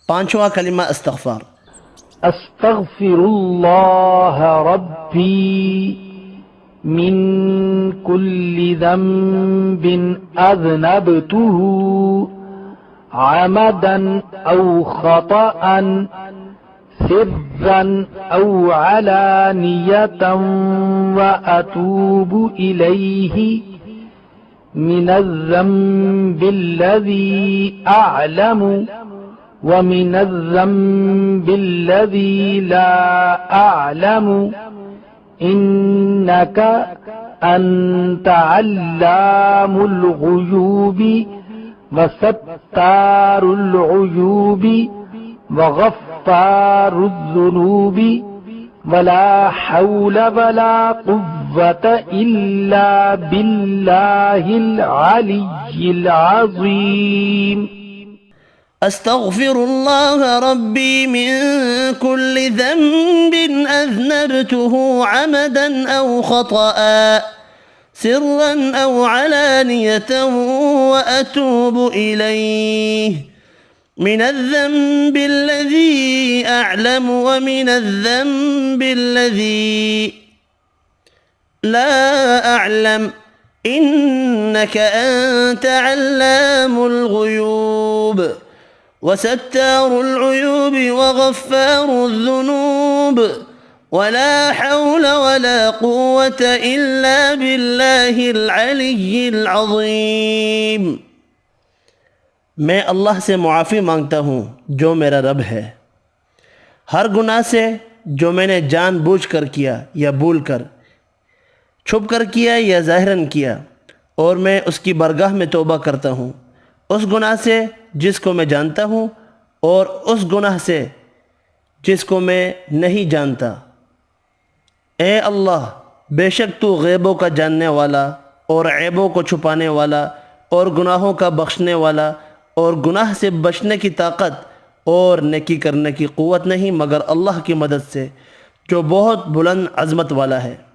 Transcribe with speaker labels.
Speaker 1: पांचवा कलिमा इस्तग़फ़ार।
Speaker 2: अस्तग़फिरुल्लाह रब्बी मिन कुल्लि ज़ंबिन अज़नबतुहु अमदन औ ख़तअन सिर्रन औ अलानियतन व अतूबु इलैहि मिनज़्ज़ंबिल्लज़ी अअलमु व मिनज़्ज़ंबिल्लज़ी ला अअलमु इन्नक अन्त अल्लामुल ग़ुयूबि व सत्तारुल उयूबि व गफ़्फ़ारुज़्ज़ुनूबि वला हौल वला कुव्वत इल्ला बिल्लाहिल अलिय्यिल अज़ीम।
Speaker 1: अस्तग़फ़िरुल्लाह रब्बी मिन कुल्लि ज़ंबिन अज़नबतुहु अमदन औ ख़तअ सिर्रन औ अलानियतन व अतूबु इलैहि मिनज़्ज़ंबिल्लज़ी अअलमु व मिनज़्ज़ंबिल्लज़ी ला अअलमु इन्नक अन्त अल्लामुल ग़ुयूब व सत्तारुल उयूब व गफ़्फ़ारुज़्ज़ुनूब वला हौल वला कुव्वत इल्ला बिल्लाहिल अलिय्यिल अज़ीम। मैं अल्लाह से मुआफ़ी मांगता हूँ जो मेरा रब है, हर गुनाह से जो मैंने जानबूझकर किया या भूल कर, छुप कर किया या ज़ाहिरन किया, और मैं उसकी बरगाह में तौबा करता हूँ उस गुनाह से जिसको मैं जानता हूँ और उस गुनाह से जिसको मैं नहीं जानता। ए अल्लाह, बेशक तू ग़ैबों का जानने वाला और ऐबों को छुपाने वाला और गुनाहों का बख्शने वाला और गुनाह से बचने की ताकत और नेकी करने की क़ुव्वत नहीं मगर अल्लाह की मदद से जो बहुत बुलंद अज़मत वाला है।